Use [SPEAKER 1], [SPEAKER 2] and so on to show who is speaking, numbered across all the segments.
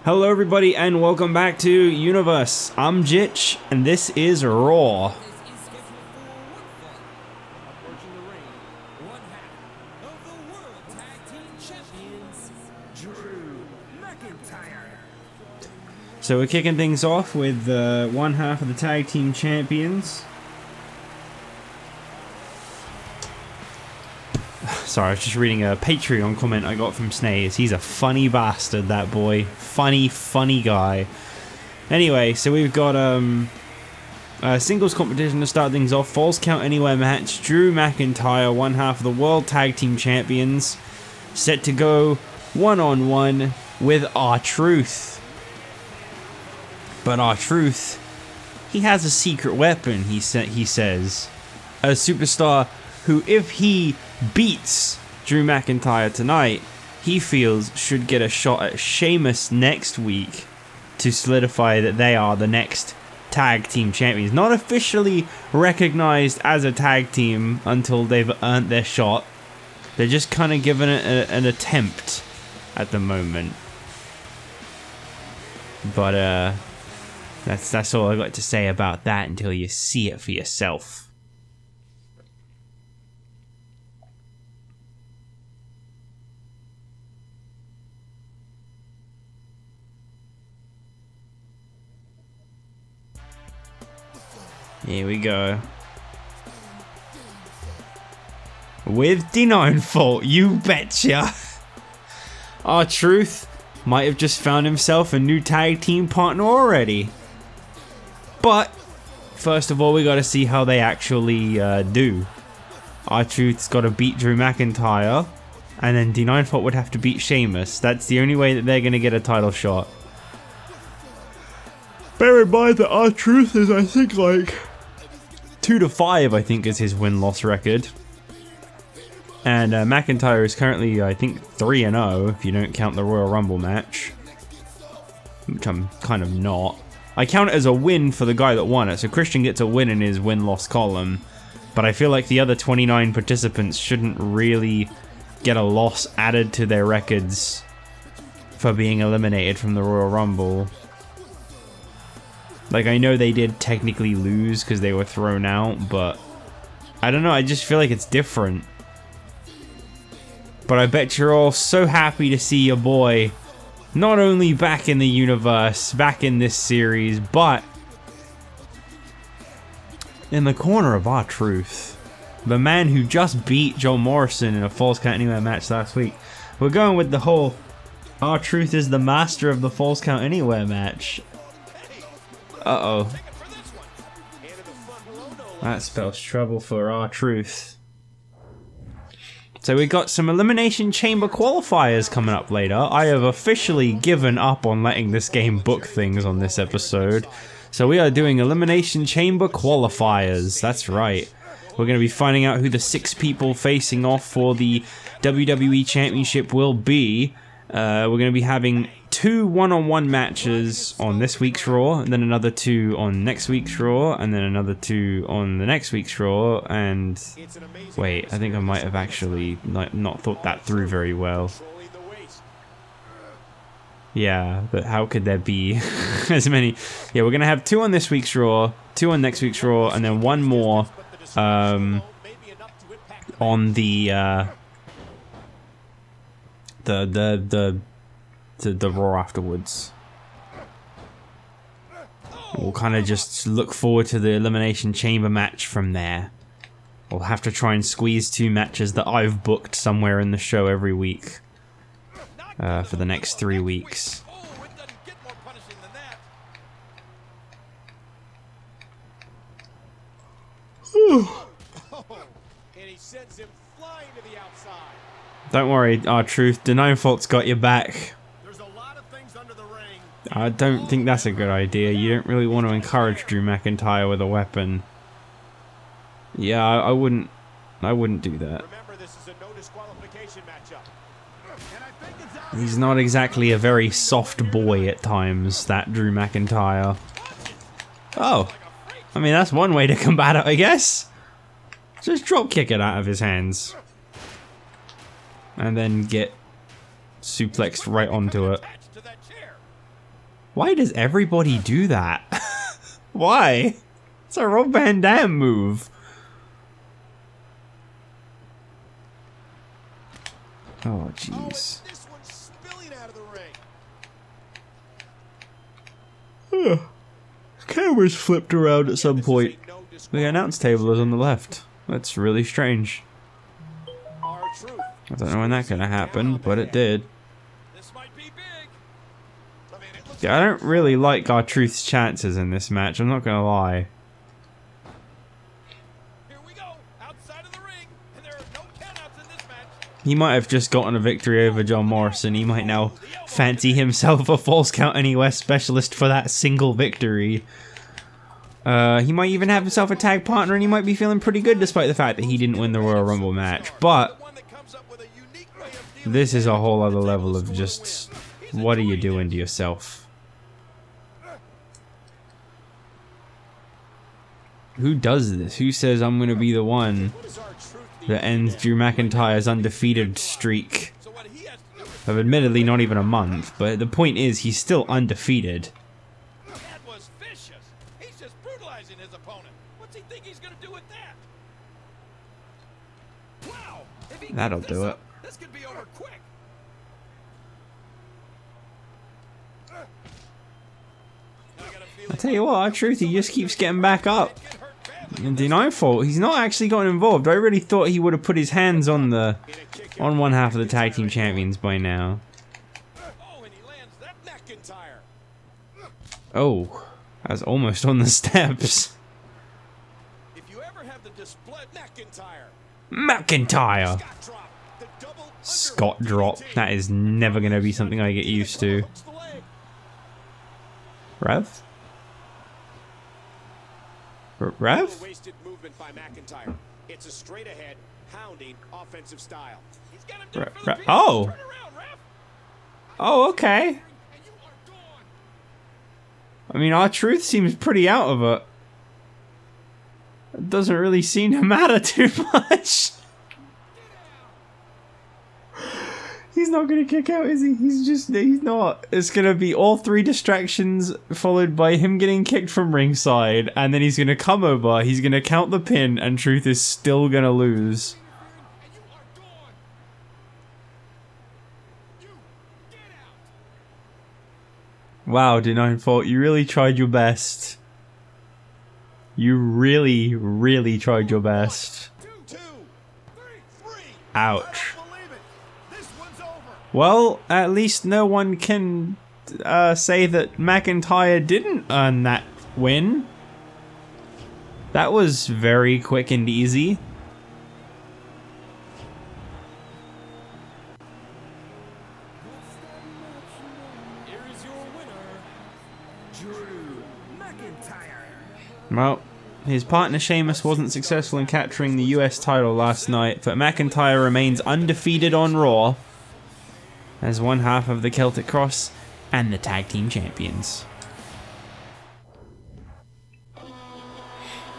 [SPEAKER 1] Hello everybody and welcome back to Universe. I'm Jitch and this is Raw. So we're kicking things off with one half of the tag team champions. Sorry, I was just reading a Patreon comment I got from Snays. He's a funny bastard, that boy. Funny guy. Anyway, so we've got a singles competition to start things off. Falls Count Anywhere match. Drew McIntyre, one half of the World Tag Team Champions, set to go one-on-one with R-Truth. But R-Truth, he has a secret weapon, he says. A superstar who, if he beats Drew McIntyre tonight, he feels should get a shot at Sheamus next week to solidify that they are the next tag team champions. Not officially recognized as a tag team until they've earned their shot. They're just kind of giving it an attempt at the moment. But that's all I've got to say about that until you see it for yourself. Here we go. With D9 fault, you betcha. R-Truth might have just found himself a new tag team partner already. But first of all, we got to see how they actually do. R-Truth's got to beat Drew McIntyre, and then D9 fault would have to beat Sheamus. That's the only way that they're going to get a title shot. Bear in mind that R-Truth is, I think, like 2-5, I think, is his win-loss record. And McIntyre is currently, I think, 3-0, if you don't count the Royal Rumble match. Which I'm kind of not. I count it as a win for the guy that won it, so Christian gets a win in his win-loss column. But I feel like the other 29 participants shouldn't really get a loss added to their records for being eliminated from the Royal Rumble. Like, I know they did technically lose because they were thrown out, but I don't know, I just feel like it's different. But I bet you're all so happy to see your boy not only back in the universe, back in this series, but in the corner of R-Truth. The man who just beat John Morrison in a Falls Count Anywhere match last week. We're going with the whole R-Truth is the master of the Falls Count Anywhere match. Uh-oh. That spells trouble for R-Truth. So we got some Elimination Chamber qualifiers coming up later. I have officially given up on letting this game book things on this episode. So we are doing Elimination Chamber qualifiers. That's right. We're going to be finding out who the 6 people facing off for the WWE Championship will be. We're going to be having 2 one-on-one matches on this week's Raw, and then another 2 on next week's Raw, and then another 2 on the next week's Raw, and wait, I think I might have actually not thought that through very well. Yeah, but how could there be as many? Yeah, we're going to have 2 on this week's Raw, 2 on next week's Raw, and then 1 more on the Raw afterwards. We'll kind of just look forward to the Elimination Chamber match from there. We'll have to try and squeeze 2 matches that I've booked somewhere in the show every week for the next 3 weeks. Don't worry, R-Truth, D9 fault's got your back. I don't think that's a good idea. You don't really want to encourage Drew McIntyre with a weapon. Yeah, I wouldn't do that. He's not exactly a very soft boy at times, that Drew McIntyre. Oh, I mean, that's one way to combat it, I guess. Just drop kick it out of his hands. And then get suplexed right onto it. Why does everybody do that? Why? It's a Rob Van Dam move. Oh, jeez. Camera's flipped around at some point. The announce table is on the left. That's really strange. I don't know when that's gonna happen, but it did. Yeah, I don't really like R-Truth's chances in this match, I'm not gonna lie. He might have just gotten a victory over John Morrison. He might now fancy himself a Falls Count Anywhere specialist for that single victory. He might even have himself a tag partner and he might be feeling pretty good despite the fact that he didn't win the Royal Rumble match. But this is a whole other level of just, what are you doing to yourself? Who does this? Who says I'm going to be the one that ends Drew McIntyre's undefeated streak of admittedly not even a month, but the point is he's still undefeated.
[SPEAKER 2] That was vicious. He's just brutalizing his opponent. What's he think he's gonna do with that? Wow!
[SPEAKER 1] That'll do it.
[SPEAKER 2] This could be over quick.
[SPEAKER 1] I tell you what, R-Truth, he just keeps getting back up. And Denial fault, he's not actually gotten involved. I really thought he would have put his hands on one half of the tag team champions by now.
[SPEAKER 2] Oh, and he lands that McIntyre.
[SPEAKER 1] Oh, I was almost on the steps.
[SPEAKER 2] If you ever have the display
[SPEAKER 1] McIntyre! Scott drop. That is never going to be something I get used to. Rev? Rev?
[SPEAKER 3] Wasted movement by McIntyre. It's a straight ahead, hounding offensive style.
[SPEAKER 2] He's got him down for the
[SPEAKER 1] Rev?
[SPEAKER 2] pin.
[SPEAKER 1] Oh!
[SPEAKER 2] Turn around, ref.
[SPEAKER 1] Oh, okay.
[SPEAKER 2] And you are gone.
[SPEAKER 1] I mean, R-Truth seems pretty out of it. It doesn't really seem to matter too much. He's not gonna kick out, is he? He's not. It's gonna be all three distractions followed by him getting kicked from ringside, and then he's gonna come over, he's gonna count the pin, and Truth is still gonna lose.
[SPEAKER 2] And you are gone. You get out.
[SPEAKER 1] Wow, Denied Fault, you really tried your best. You really, really tried your best.
[SPEAKER 2] 2, 3.
[SPEAKER 1] Ouch.
[SPEAKER 2] Believe it. This one's over.
[SPEAKER 1] Well, at least no one can say that McIntyre didn't earn that win. That was very quick and easy.
[SPEAKER 2] Here is your winner, Drew McIntyre.
[SPEAKER 1] Well, his partner Sheamus wasn't successful in capturing the US title last night, but McIntyre remains undefeated on Raw as one half of the Celtic Cross and the Tag Team Champions.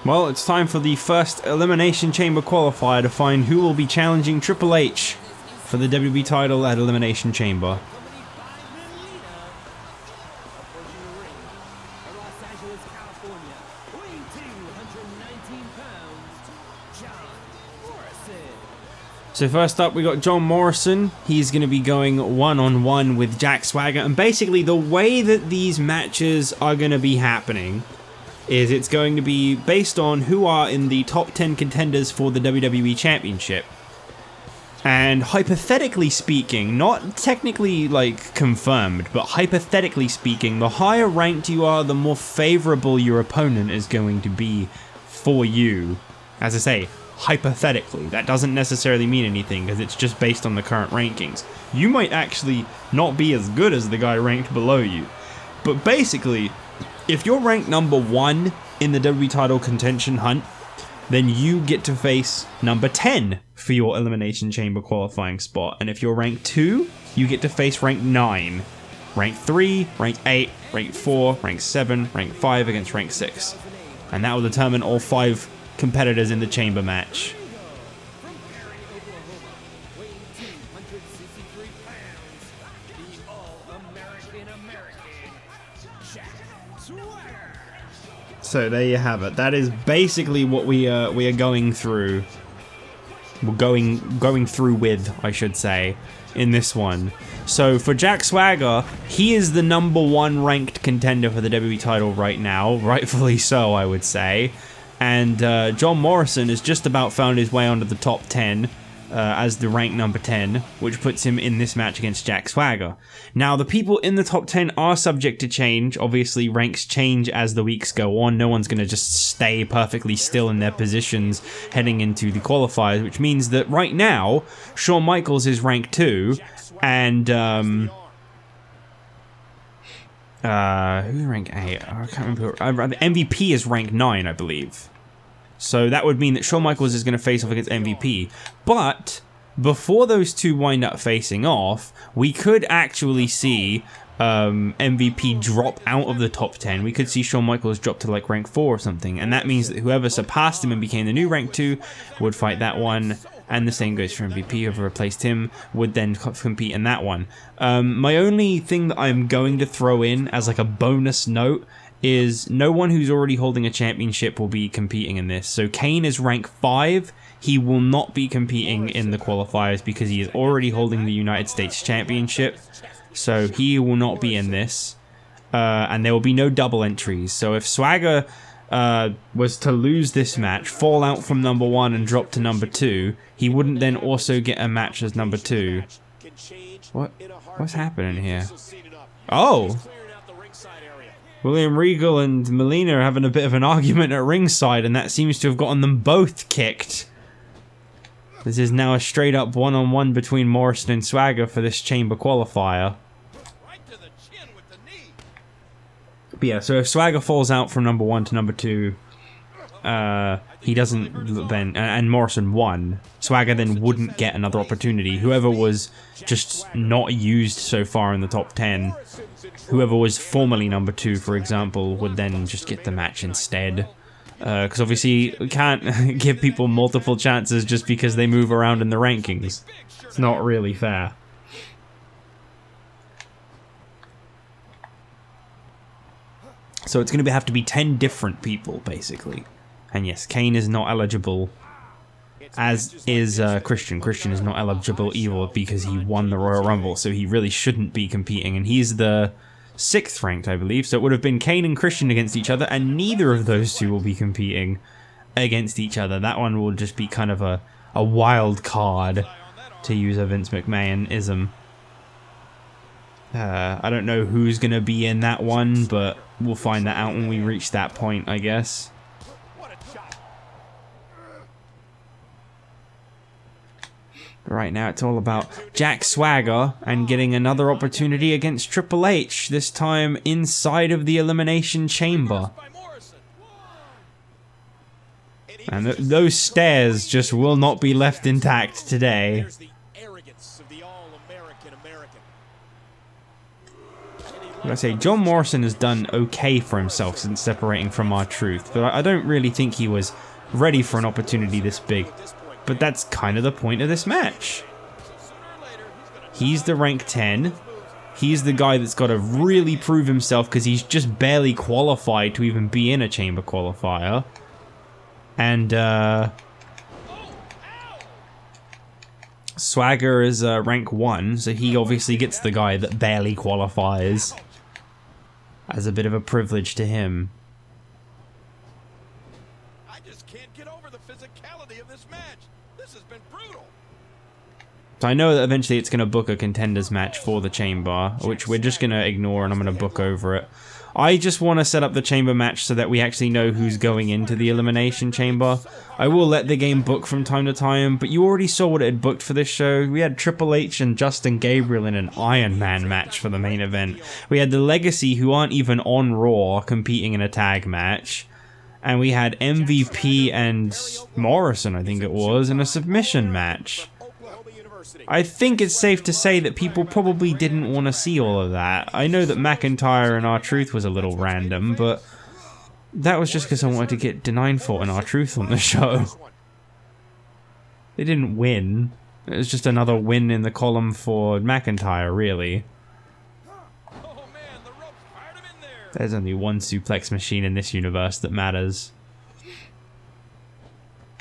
[SPEAKER 1] Well, it's time for the first Elimination Chamber qualifier to find who will be challenging Triple H for the WWE title at Elimination Chamber. So first up, we got John Morrison. He's going to be going one-on-one with Jack Swagger. And basically, the way that these matches are going to be happening is it's going to be based on who are in the top 10 contenders for the WWE Championship. And hypothetically speaking, not technically like confirmed, but hypothetically speaking, the higher ranked you are, the more favorable your opponent is going to be for you. As I say, hypothetically. That doesn't necessarily mean anything because it's just based on the current rankings. You might actually not be as good as the guy ranked below you. But basically, if you're ranked number 1 in the WWE title contention hunt, then you get to face number 10 for your Elimination Chamber qualifying spot. And if you're rank 2, you get to face rank 9. Rank 3, rank 8, rank 4, rank 7, rank 5 against rank 6. And that will determine all 5 competitors in the chamber match. So there you have it. That is basically what we are going through. We're going through with, I should say, in this one. So for Jack Swagger, he is the #1 ranked contender for the WWE title right now, rightfully so, I would say. And John Morrison has just about found his way onto the top 10 as the rank number 10, which puts him in this match against Jack Swagger. Now, the people in the top 10 are subject to change. Obviously, ranks change as the weeks go on. No one's going to just stay perfectly still in their positions heading into the qualifiers, which means that right now, Shawn Michaels is rank 2, and who's rank 8? I can't remember. MVP is rank 9, I believe. So that would mean that Shawn Michaels is going to face off against MVP. But before those two wind up facing off, we could actually see MVP drop out of the top 10. We could see Shawn Michaels drop to like rank 4 or something. And that means that whoever surpassed him and became the new rank 2 would fight that one. And the same goes for MVP. Whoever replaced him would then compete in that one. My only thing that I'm going to throw in as like a bonus note is no one who's already holding a championship will be competing in this. So Kane is rank 5. He will not be competing in the qualifiers because he is already holding the United States Championship. So he will not be in this. And there will be no double entries. So if Swagger was to lose this match, fall out from #1 and drop to #2, he wouldn't then also get a match as #2. What's happening here? Oh! William Regal and Melina are having a bit of an argument at ringside, and that seems to have gotten them both kicked. This is now a straight up one-on-one between Morrison and Swagger for this Chamber qualifier. But yeah, so if Swagger falls out from #1 to #2, he doesn't then, and Morrison won, Swagger then wouldn't get another opportunity. Whoever was just not used so far in the top 10, whoever was formerly #2, for example, would then just get the match instead. Because obviously we can't give people multiple chances just because they move around in the rankings. It's not really fair. So it's going to have to be 10 different people, basically. And yes, Kane is not eligible, as is Christian. Christian is not eligible either because he won the Royal Rumble, so he really shouldn't be competing. And he's the 6th ranked, I believe. So it would have been Kane and Christian against each other, and neither of those two will be competing against each other. That one will just be kind of a wild card, to use a Vince McMahon-ism. I don't know who's going to be in that one, but we'll find that out when we reach that point, I guess. Right now it's all about Jack Swagger and getting another opportunity against Triple H, this time inside of the Elimination Chamber. And those stairs just will not be left intact today. Like I say, John Morrison has done okay for himself since separating from R-Truth, but I don't really think he was ready for an opportunity this big. But that's kind of the point of this match. He's the rank 10. He's the guy that's got to really prove himself because he's just barely qualified to even be in a Chamber qualifier. And Swagger is rank 1, so he obviously gets the guy that barely qualifies as a bit of a privilege to him.
[SPEAKER 2] I just can't get over the physicality of this match. This has been brutal.
[SPEAKER 1] So I know that eventually it's going to book a contenders match for the Chamber, which we're just going to ignore and I'm going to book over it. I just want to set up the Chamber match so that we actually know who's going into the Elimination Chamber. I will let the game book from time to time, but you already saw what it had booked for this show. We had Triple H and Justin Gabriel in an Iron Man match for the main event. We had the Legacy, who aren't even on Raw, competing in a tag match. And we had MVP and Morrison, I think it was, in a submission match. I think it's safe to say that people probably didn't want to see all of that. I know that McIntyre and R-Truth was a little random, but that was just because I wanted to get D940 and R-Truth on the show. They didn't win. It was just another win in the column for McIntyre, really. There's only one suplex machine in this universe that matters.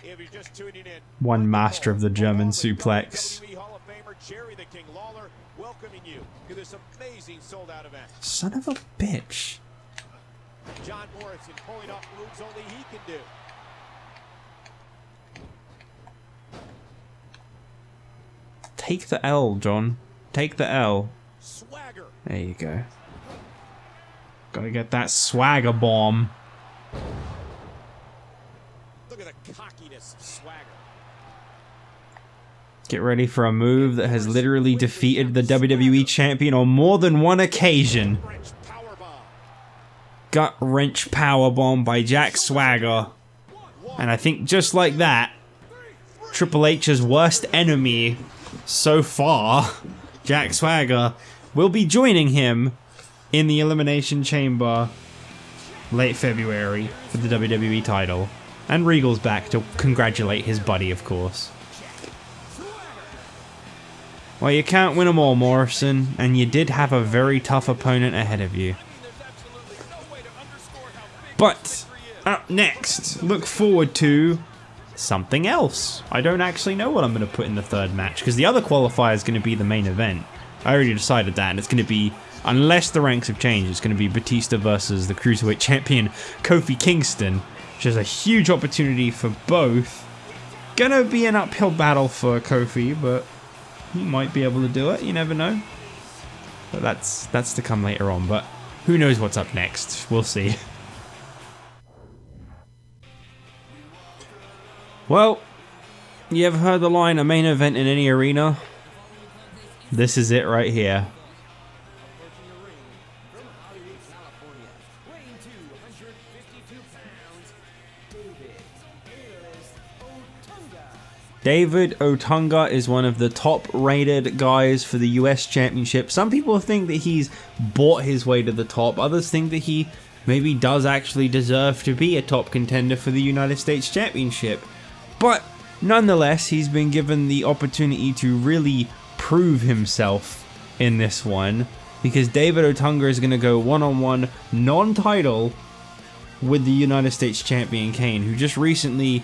[SPEAKER 3] If you're just tuning in,
[SPEAKER 1] One master of the German suplex.
[SPEAKER 3] WWE Hall of Famer Jerry the King Lawler welcoming you to this amazing sold-out event.
[SPEAKER 1] Son of a bitch.
[SPEAKER 3] John Morrison pulling off moves only he can do.
[SPEAKER 1] Take the L, John. Take the L.
[SPEAKER 3] Swagger.
[SPEAKER 1] There you go. Gotta get that swagger bomb.
[SPEAKER 3] Look at the cockiness of Swagger.
[SPEAKER 1] Get ready for a move that has literally defeated the WWE Champion on more than one occasion.
[SPEAKER 3] French powerbomb.
[SPEAKER 1] Gut wrench powerbomb by Jack Swagger. And I think just like that, Triple H's worst enemy so far, Jack Swagger, will be joining him in the Elimination Chamber late February for the WWE title. And Regal's back to congratulate his buddy, of course. Well, you can't win them all, Morrison, and you did have a very tough opponent ahead of you. But up next, look forward to something else. I don't actually know what I'm going to put in the third match, because the other qualifier is going to be the main event. I already decided that, and it's going to be, unless the ranks have changed, it's going to be Batista versus the Cruiserweight Champion Kofi Kingston, which is a huge opportunity for both. Gonna be an uphill battle for Kofi, but he might be able to do it, you never know. But that's to come later on, but who knows what's up next, we'll see. Well, you ever heard the line, a main event in any arena? This is it right here. David Otunga is one of the top rated guys for the US Championship. Some people think that he's bought his way to the top. Others think that he maybe does actually deserve to be a top contender for the United States Championship. But nonetheless, he's been given the opportunity to really prove himself in this one, because David Otunga is going to go one-on-one non-title with the United States Champion Kane, who just recently,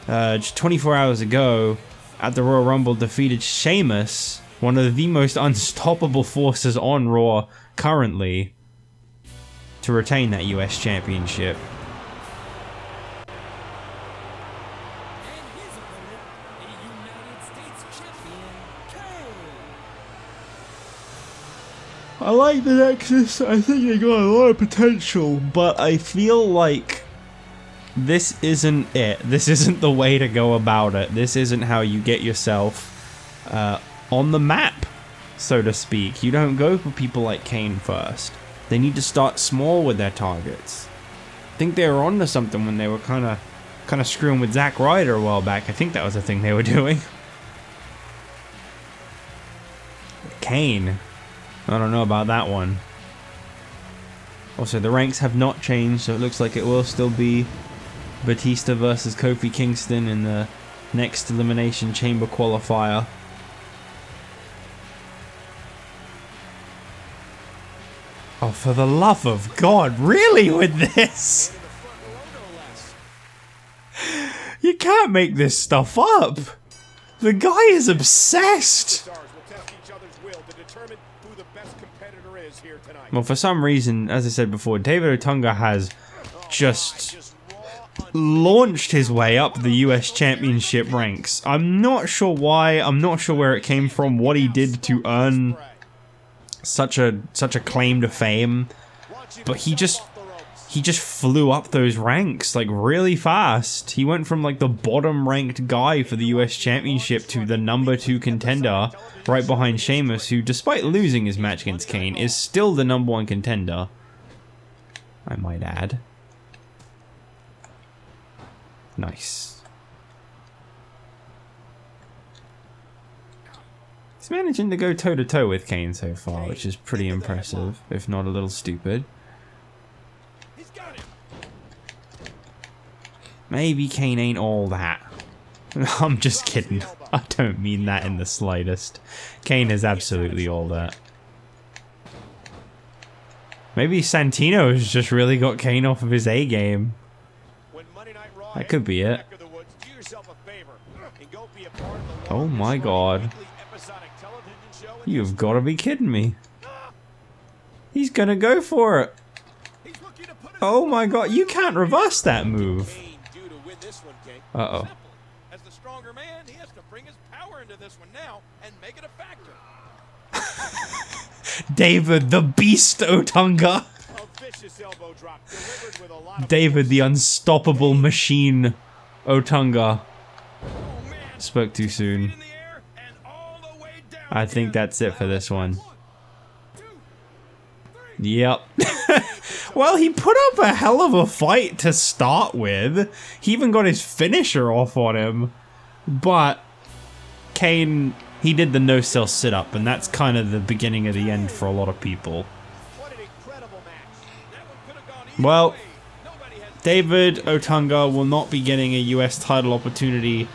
[SPEAKER 1] just 24 hours ago, at the Royal Rumble defeated Sheamus, one of the most unstoppable forces on Raw currently, to retain that US Championship. I like the Nexus. I think they got a lot of potential, but I feel like this isn't it. This isn't the way to go about it. This isn't how you get yourself on the map, so to speak. You don't go for people like Kane first. They need to start small with their targets. I think they were on to something when they were kind of screwing with Zack Ryder a while back. I think that was the thing they were doing. Kane. I don't know about that one. Also, the ranks have not changed, so it looks like it will still be Batista versus Kofi Kingston in the next Elimination Chamber qualifier. Oh, for the love of God, really with this? You can't make this stuff up. The guy is obsessed. Well, for some reason, as I said before, David Otunga has just launched his way up the US Championship ranks. I'm not sure why, I'm not sure where it came from, what he did to earn such a claim to fame, but he just flew up those ranks like really fast. He went from like the bottom ranked guy for the US Championship to the number 2 contender, right behind Sheamus, who despite losing his match against Kane is still the number 1 contender, I might add. Nice. He's managing to go toe to toe with Kane so far, which is pretty impressive, if not a little stupid. Maybe Kane ain't all that. I'm just kidding. I don't mean that in the slightest. Kane is absolutely all that. Maybe Santino has just really got Kane off of his A game. That could be it. Oh my god. You've got to be kidding me. He's gonna go for it. Oh my god, you can't reverse that move. Uh-oh.
[SPEAKER 2] As the stronger man, he has to bring his power into this one now and make it a factor.
[SPEAKER 1] David the Beast Otunga. David the Unstoppable Machine Otunga. Spoke too soon. I think that's it for this one. Yep. Well, he put up a hell of a fight to start with. He even got his finisher off on him. But Kane, he did the no-sell sit-up, and that's kind of the beginning of the end for a lot of people. Well, David Otunga will not be getting a US title opportunity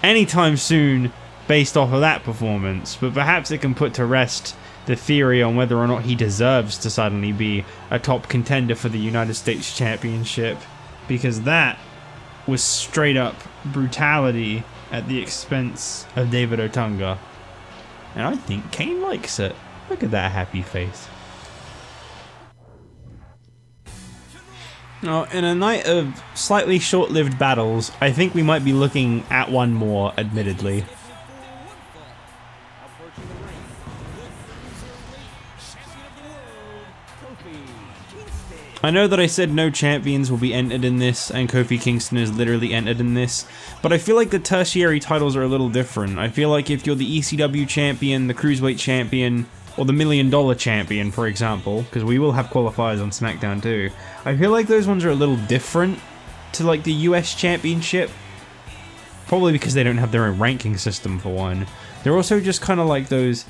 [SPEAKER 1] anytime soon based off of that performance, but perhaps it can put to rest the theory on whether or not he deserves to suddenly be a top contender for the United States Championship, because that was straight up brutality at the expense of David Otunga. And I think Kane likes it. Look at that happy face. Now, in a night of slightly short-lived battles, I think we might be looking at one more, admittedly. I know that I said no champions will be entered in this, and Kofi Kingston is literally entered in this, but I feel like the tertiary titles are a little different. I feel like if you're the ECW champion, the Cruiserweight champion, or the $1 Million champion, for example, because we will have qualifiers on SmackDown too, I feel like those ones are a little different to like the US Championship. Probably because they don't have their own ranking system for one. They're also just kind of like those,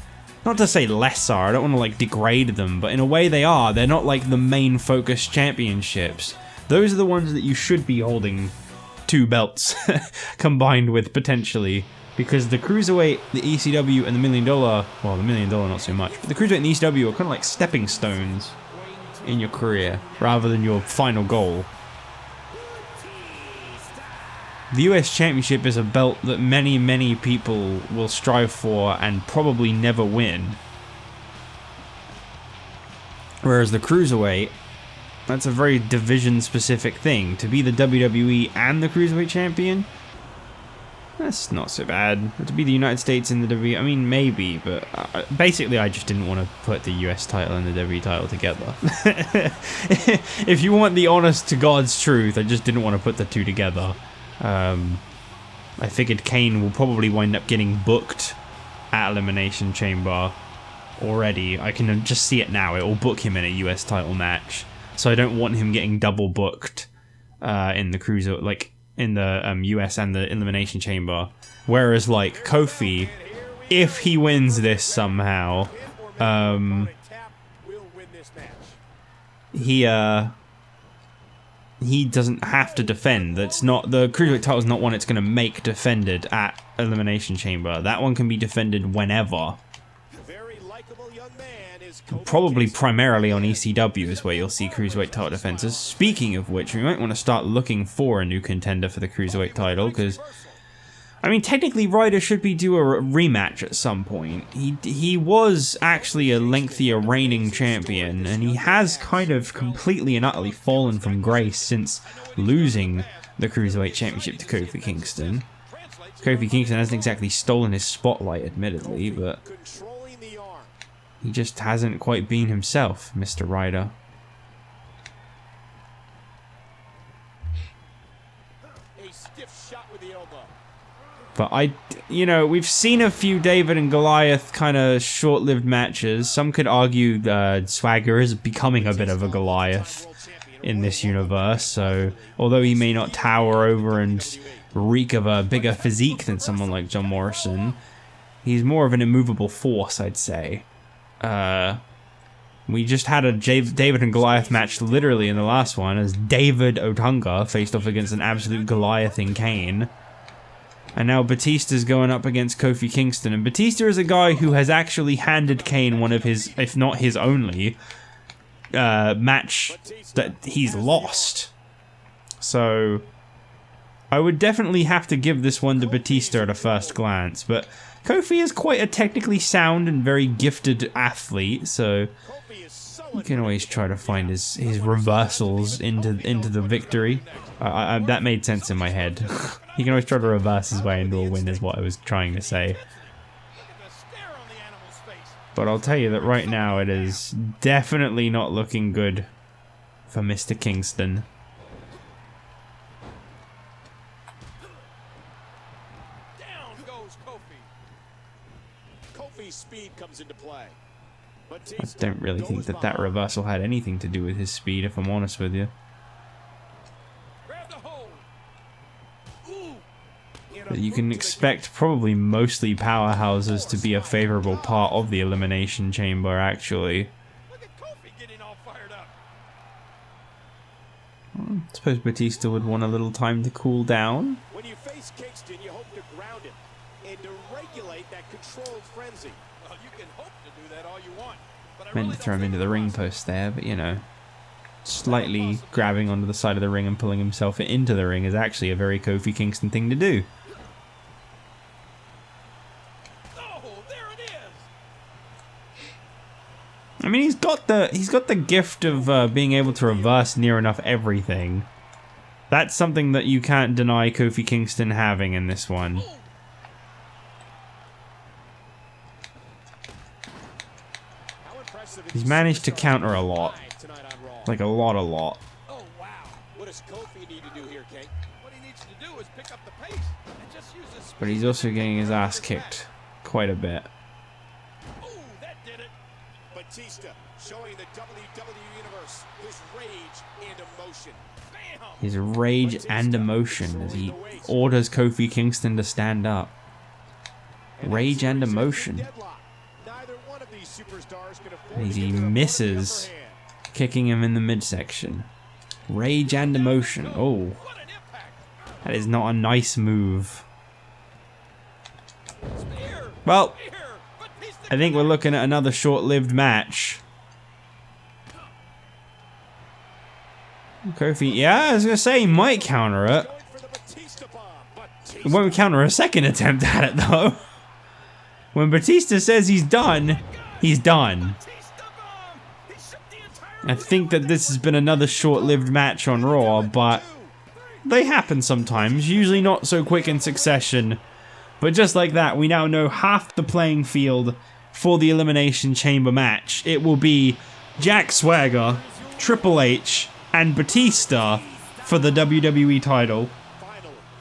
[SPEAKER 1] not to say lesser, I don't want to like degrade them, but in a way they are. They're not like the main focus championships. Those are the ones that you should be holding 2 belts combined with potentially, because the Cruiserweight, the ECW, and the $1 Million, well, the $1 Million not so much, but the Cruiserweight and the ECW are kind of like stepping stones in your career rather than your final goal. The US Championship is a belt that many people will strive for and probably never win. Whereas the Cruiserweight, that's a very division-specific thing. To be the WWE and the Cruiserweight Champion, that's not so bad. But to be the United States and the WWE, I mean, maybe, but basically I just didn't want to put the US title and the WWE title together. If you want the honest to God's truth, I just didn't want to put the two together. I figured Kane will probably wind up getting booked at Elimination Chamber already. I can just see it now. It will book him in a US title match. So I don't want him getting double booked in the cruiser, like in the US and the Elimination Chamber. Whereas like Kofi, if he wins this somehow, he doesn't have to defend. That's not, the Cruiserweight title is not one it's going to make defended at Elimination Chamber. That one can be defended whenever. Probably primarily on ECW is where you'll see Cruiserweight title defenses. Speaking of which, we might want to start looking for a new contender for the Cruiserweight title, because I mean, technically Ryder should be due a rematch at some point. He was actually a lengthier reigning champion, and he has kind of completely and utterly fallen from grace since losing the Cruiserweight Championship to Kofi Kingston. Kofi Kingston hasn't exactly stolen his spotlight, admittedly, but he just hasn't quite been himself, Mr. Ryder. But you know, we've seen a few David and Goliath kind of short-lived matches. Some could argue Swagger is becoming a bit of a Goliath in this universe. So, although he may not tower over and reek of a bigger physique than someone like John Morrison, he's more of an immovable force, I'd say. We just had a David and Goliath match literally in the last one, as David Otunga faced off against an absolute Goliath in Kane. And now Batista's going up against Kofi Kingston. And Batista is a guy who has actually handed Kane one of his, if not his only, match that he's lost. So I would definitely have to give this one to Batista at a first glance, but Kofi is quite a technically sound and very gifted athlete, so you can always try to find his reversals into the victory. That made sense in my head. He can always try to reverse his way into a win is what I was trying to say. But I'll tell you that right now it is definitely not looking good for Mr. Kingston.
[SPEAKER 3] Down goes Kofi. Kofi's speed comes into play.
[SPEAKER 1] I don't really think that reversal had anything to do with his speed, if I'm honest with you. You can expect probably mostly powerhouses to be a favorable part of the Elimination Chamber, actually.
[SPEAKER 2] Look at Kofi getting all fired up.
[SPEAKER 1] I suppose Batista would want a little time to cool down.
[SPEAKER 3] When you face Kingston, you hope to ground him and to regulate that controlled frenzy.
[SPEAKER 2] Well, you can hope to do that all you want. But I
[SPEAKER 1] Meant to throw him into the ring post there, but you know, slightly grabbing onto the side of the ring and pulling himself into the ring is actually a very Kofi Kingston thing to do. I mean, he's got the gift of being able to reverse near enough everything. That's something that you can't deny Kofi Kingston having in this one. He's managed to counter a lot. Like a lot.
[SPEAKER 3] Oh, wow. What does Kofi need to do here, Kane?
[SPEAKER 2] What he needs to do is pick up the pace and just use his speed.
[SPEAKER 1] But he's also getting his ass kicked quite a bit.
[SPEAKER 2] Ooh, that did it.
[SPEAKER 3] Batista showing the WWE Universe his rage and emotion.
[SPEAKER 2] Bam!
[SPEAKER 1] His rage and emotion as he orders Kofi Kingston to stand up. Rage and emotion. As he misses, kicking him in the midsection. Rage and emotion. Oh, that is not a nice move. Well, I think we're looking at another short-lived match. Kofi, yeah, I was going to say, he might counter it. He won't counter a second attempt at it, though. When Batista says he's done, he's done. I think that this has been another short-lived match on Raw, but they happen sometimes, usually not so quick in succession. But just like that, we now know half the playing field for the Elimination Chamber match. It will be Jack Swagger, Triple H, and Batista for the WWE title,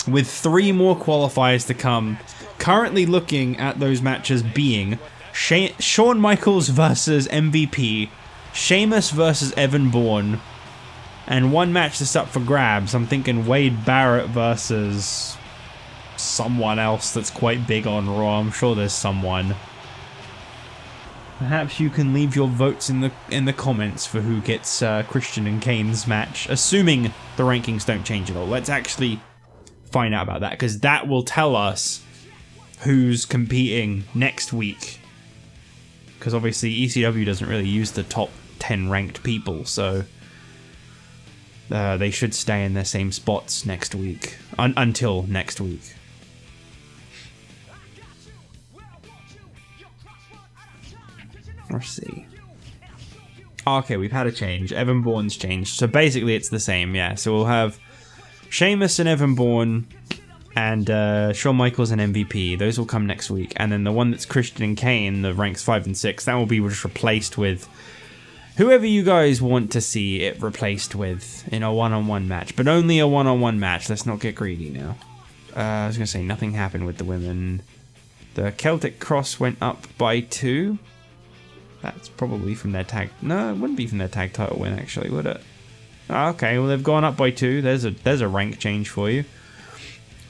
[SPEAKER 1] with 3 more qualifiers to come. Currently looking at those matches being Shawn Michaels versus MVP, Sheamus versus Evan Bourne, and one match that's up for grabs. I'm thinking Wade Barrett versus someone else that's quite big on Raw. I'm sure there's someone. Perhaps you can leave your votes in the comments for who gets Christian and Kane's match, assuming the rankings don't change at all. Let's actually find out about that, because that will tell us who's competing next week. Because obviously ECW doesn't really use the top 10 ranked people, so they should stay in their same spots next week, until next week. Let's see. Okay, we've had a change. Evan Bourne's changed. So basically it's the same, yeah. So we'll have Sheamus and Evan Bourne and Shawn Michaels and MVP. Those will come next week. And then the one that's Christian and Kane, the ranks 5 and 6, that will be just replaced with whoever you guys want to see it replaced with in a one-on-one match. But only a one-on-one match. Let's not get greedy now. I was going to say, nothing happened with the women. The Celtic Cross went up by 2. That's probably from their tag... No, it wouldn't be from their tag title win, actually, would it? Okay, well, they've gone up by 2. There's a rank change for you.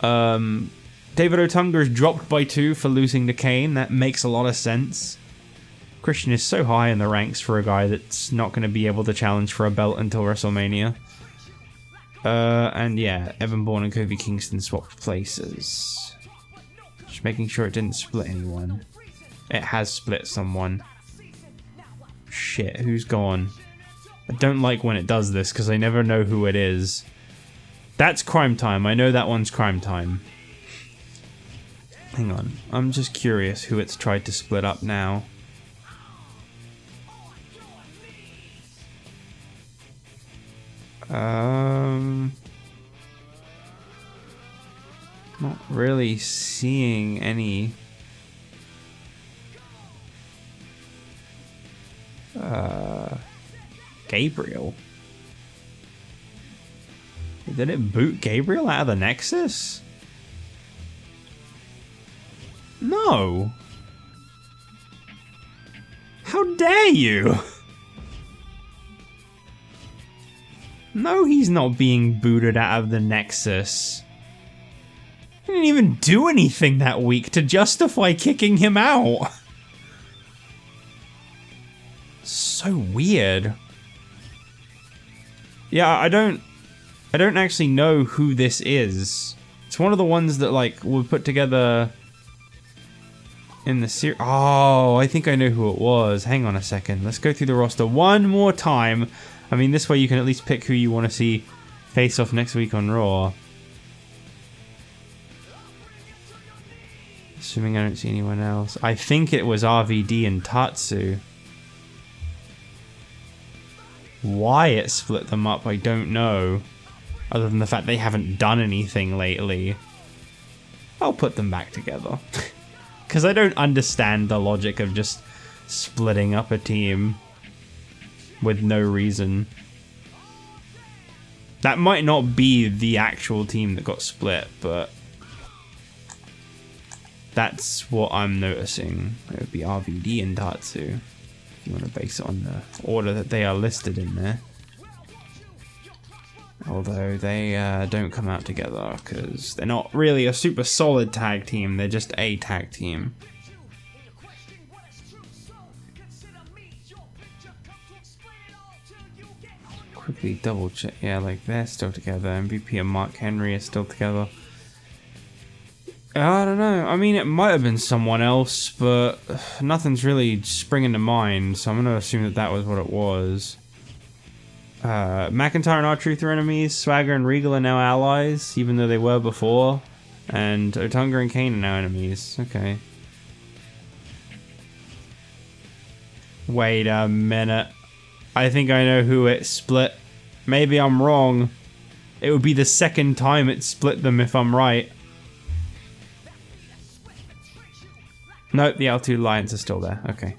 [SPEAKER 1] David Otunga is dropped by 2 for losing to Kane. That makes a lot of sense. Christian is so high in the ranks for a guy that's not going to be able to challenge for a belt until WrestleMania. And yeah, Evan Bourne and Kofi Kingston swapped places. Just making sure it didn't split anyone. It has split someone. Shit, who's gone? I don't like when it does this because I never know who it is. That's Crime Time. I know that one's Crime Time. Hang on. I'm just curious who it's tried to split up now. Not really seeing any. Gabriel. Did it boot Gabriel out of the Nexus? No. How dare you? No, he's not being booted out of the Nexus. He didn't even do anything that week to justify kicking him out. So weird. Yeah, I don't actually know who this is. It's one of the ones that like were put together in the series. Oh, I think I know who it was. Hang on a second. Let's go through the roster one more time. I mean, this way you can at least pick who you want to see face off next week on Raw. Assuming I don't see anyone else. I think it was RVD and Tatsu. Why it split them up, I don't know. Other than the fact they haven't done anything lately. I'll put them back together. Because I don't understand the logic of just splitting up a team with no reason. That might not be the actual team that got split, but that's what I'm noticing. It would be RVD and Tatsu. If you want to base it on the order that they are listed in there. Although they don't come out together because they're not really a super solid tag team. They're just a tag team. Quickly double check. Yeah, like they're still together. MVP and Mark Henry are still together. I don't know. I mean, it might have been someone else, but nothing's really springing to mind. So I'm going to assume that that was what it was. McIntyre and R-Truth are enemies. Swagger and Regal are now allies, even though they were before. And Otunga and Kane are now enemies. Okay. Wait a minute. I think I know who it split. Maybe I'm wrong. It would be the second time it split them if I'm right. Nope, the L2 Lions are still there. Okay.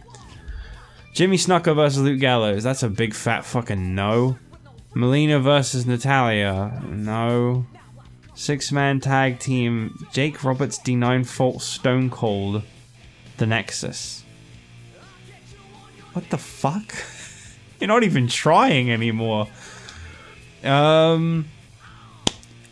[SPEAKER 1] Jimmy Snuka versus Luke Gallows. That's a big fat fucking no. Melina versus Natalia. No. 6-man tag team. Jake Roberts, D9 Fault, Stone Cold. The Nexus. What the fuck? You're not even trying anymore.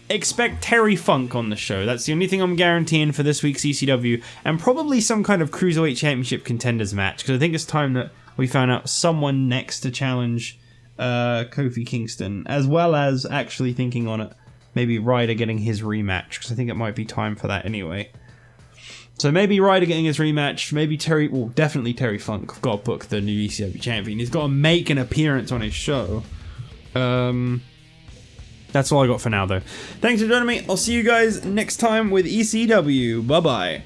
[SPEAKER 1] Expect Terry Funk on the show. That's the only thing I'm guaranteeing for this week's ECW. And probably some kind of Cruiserweight Championship contenders match. Because I think it's time that we found out someone next to challenge Kofi Kingston. As well as actually thinking on it. Maybe Ryder getting his rematch. Because I think it might be time for that anyway. So maybe Ryder getting his rematch. Maybe Terry... Well, definitely Terry Funk. I've got to book the new ECW champion. He's got to make an appearance on his show. That's all I got for now, though. Thanks for joining me. I'll see you guys next time with ECW. Bye-bye.